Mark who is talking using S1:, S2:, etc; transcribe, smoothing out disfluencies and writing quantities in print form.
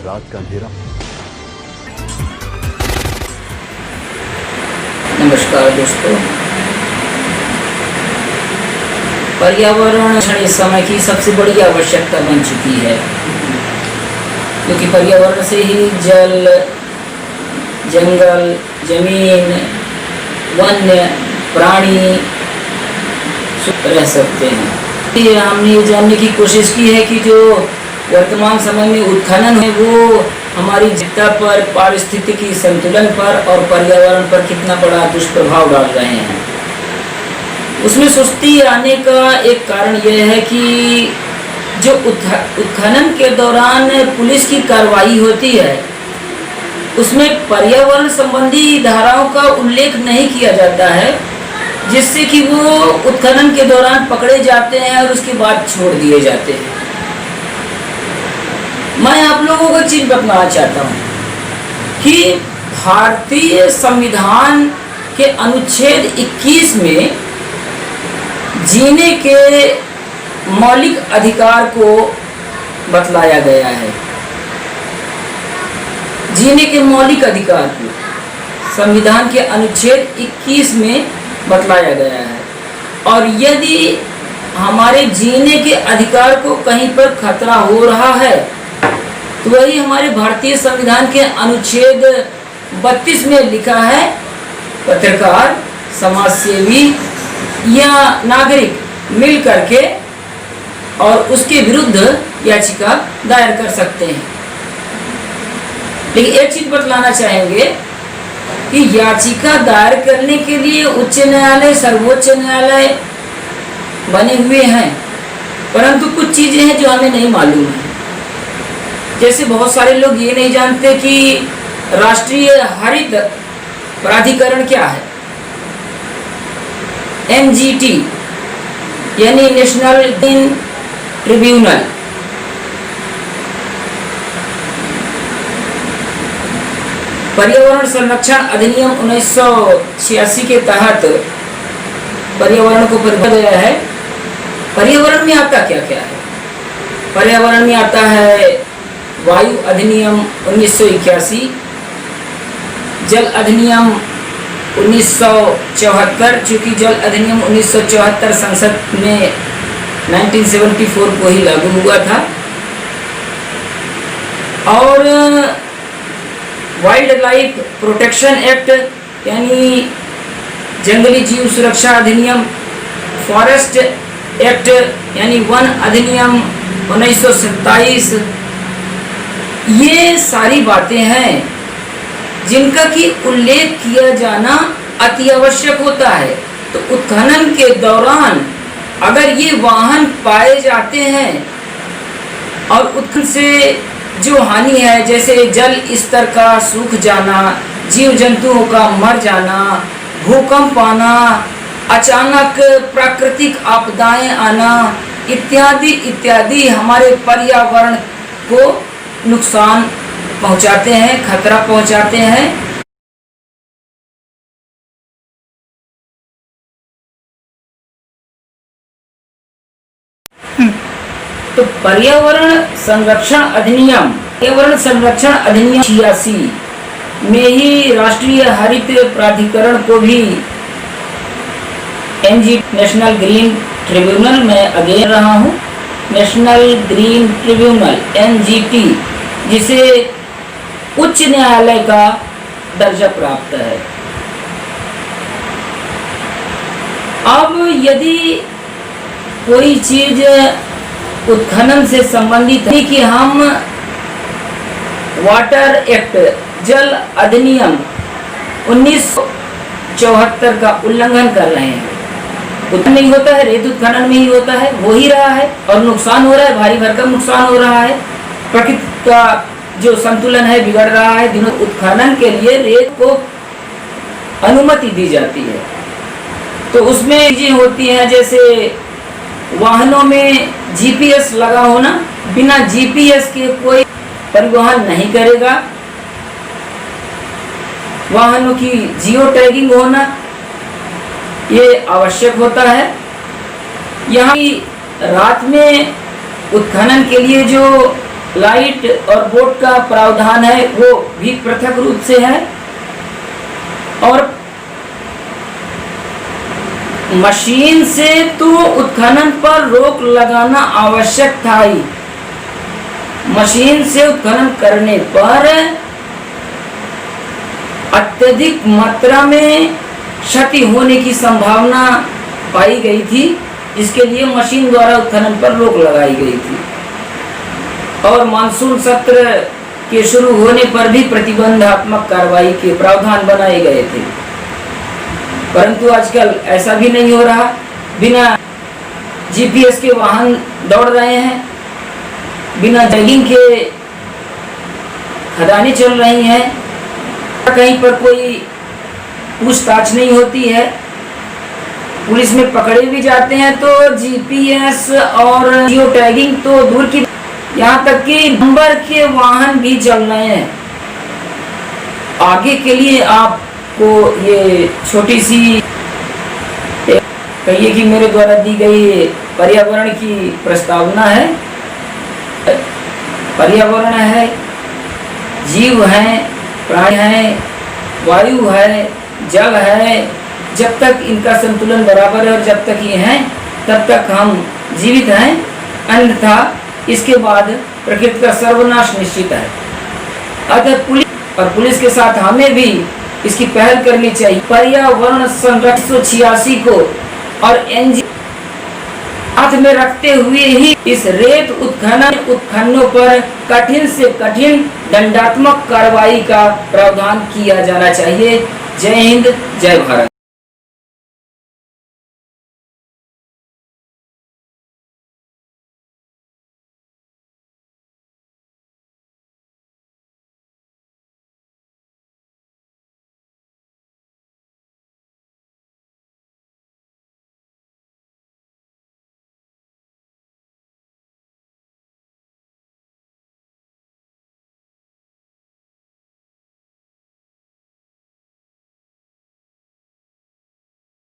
S1: रात का अंधेरा।
S2: नमस्कार दोस्तों, पर्यावरण इस समय की सबसे बड़ी आवश्यकता बन चुकी है, क्योंकि पर्यावरण से ही जल, जंगल, जमीन, वन्य प्राणी रह सकते हैं। हमने ये जानने की कोशिश की है कि जो वर्तमान समय में उत्खनन है वो हमारी जीवता पर, पारिस्थितिकी संतुलन पर और पर्यावरण पर कितना बड़ा दुष्प्रभाव डाल रहे हैं। उसमें सुस्ती आने का एक कारण यह है कि जो उत्खनन के दौरान पुलिस की कार्रवाई होती है उसमें पर्यावरण संबंधी धाराओं का उल्लेख नहीं किया जाता है, जिससे कि वो उत्खनन के दौरान पकड़े जाते हैं और उसके बाद छोड़ दिए जाते हैं। मैं आप लोगों को एक चीज बताना चाहता हूँ कि भारतीय संविधान के अनुच्छेद 21 में जीने के मौलिक अधिकार को बतलाया गया है। जीने के मौलिक अधिकार को संविधान के अनुच्छेद 21 में बतलाया गया है, और यदि हमारे जीने के अधिकार को कहीं पर खतरा हो रहा है तो वही हमारे भारतीय संविधान के अनुच्छेद 32 में लिखा है, पत्रकार, समाजसेवी या नागरिक मिल करके और उसके विरुद्ध याचिका दायर कर सकते हैं। लेकिन एक चीज बतलाना चाहेंगे कि याचिका दायर करने के लिए उच्च न्यायालय, सर्वोच्च न्यायालय बने हुए हैं, परंतु कुछ चीजें हैं जो हमें नहीं मालूम है। जैसे बहुत सारे लोग ये नहीं जानते कि राष्ट्रीय हरित प्राधिकरण क्या है, NGT यानी नेशनल ग्रीन ट्रिब्यूनल। पर्यावरण संरक्षण अधिनियम 1986 के तहत पर्यावरण को परिभाषित किया गया है। पर्यावरण में आता क्या क्या है? पर्यावरण में आता है वायु अधिनियम 1981, जल अधिनियम 1974, चूंकि जल अधिनियम 1974 संसद में 1974 को ही लागू हुआ था, और वाइल्ड लाइफ प्रोटेक्शन एक्ट यानी जंगली जीव सुरक्षा अधिनियम, फॉरेस्ट एक्ट यानी वन अधिनियम 1927, ये सारी बातें हैं जिनका कि उल्लेख किया जाना अति आवश्यक होता है। तो उत्खनन के दौरान अगर ये वाहन पाए जाते हैं और उत्खनन से जो हानि है, जैसे जल स्तर का सूख जाना, जीव जंतुओं का मर जाना, भूकंप आना, अचानक प्राकृतिक आपदाएं आना इत्यादि इत्यादि हमारे पर्यावरण को नुकसान पहुंचाते हैं, खतरा पहुंचाते हैं। तो पर्यावरण संरक्षण अधिनियम 86 में ही राष्ट्रीय हरित प्राधिकरण को भी नेशनल ग्रीन ट्रिब्यूनल में अगेन रहा हूँ, नेशनल ग्रीन ट्रिब्यूनल NGT, जिसे उच्च न्यायालय का दर्जा प्राप्त है। अब यदि कोई चीज उत्खनन से संबंधित है कि हम वाटर एक्ट, जल अधिनियम 1974 का उल्लंघन कर रहे हैं। उत्खनन नहीं होता है, रेत उत्खनन में ही होता है, हो ही रहा है और नुकसान हो रहा है, भारी भरकम नुकसान हो रहा है, प्रकृति का जो संतुलन है बिगड़ रहा है। दिनों उत्खनन के लिए रेत को अनुमति दी जाती है, तो उसमें चीजें होती हैं जैसे वाहनों में GPS लगा होना, बिना GPS के कोई परिवहन नहीं करेगा, वाहनों की जियो टैगिंग होना ये आवश्यक होता है। यहाँ रात में उत्खनन के लिए जो लाइट और बोट का प्रावधान है वो भी पृथक रूप से है। और मशीन से तो उत्खनन पर रोक लगाना आवश्यक था ही। मशीन से उत्खनन करने पर अत्यधिक मात्रा में क्षति होने की संभावना पाई गई थी, इसके लिए मशीन द्वारा उत्खनन पर रोक लगाई गई थी। और मानसून सत्र के शुरू होने पर भी प्रतिबंधात्मक कार्रवाई के प्रावधान बनाए गए थे, परंतु आजकल ऐसा भी नहीं हो रहा। बिना जीपीएस के वाहन दौड़ रहे हैं, बिना टैगिंग के खदानें चल रही हैं, कहीं पर कोई पूछताछ नहीं होती है। पुलिस में पकड़े भी जाते हैं तो जीपीएस और जियो टैगिंग तो दूर की, यहाँ तक कि नंबर के वाहन भी चल रहे हैं। आगे के लिए आपको ये छोटी सी कहिए कि मेरे द्वारा दी गई पर्यावरण की प्रस्तावना है। पर्यावरण है, जीव हैं, प्राणी हैं, वायु है, जल है। जब तक इनका संतुलन बराबर है और जब तक ये हैं तब तक हम जीवित हैं, अन्यथा इसके बाद प्रकृति का सर्वनाश निश्चित है। अतः पुलिस के साथ हमें भी इसकी पहल करनी चाहिए। पर्यावरण संरक्षण 1986 को और एनजी हाथ में रखते हुए ही इस रेत उत्खननों पर कठिन से कठिन दंडात्मक कार्रवाई का प्रावधान किया जाना चाहिए। जय हिंद, जय भारत।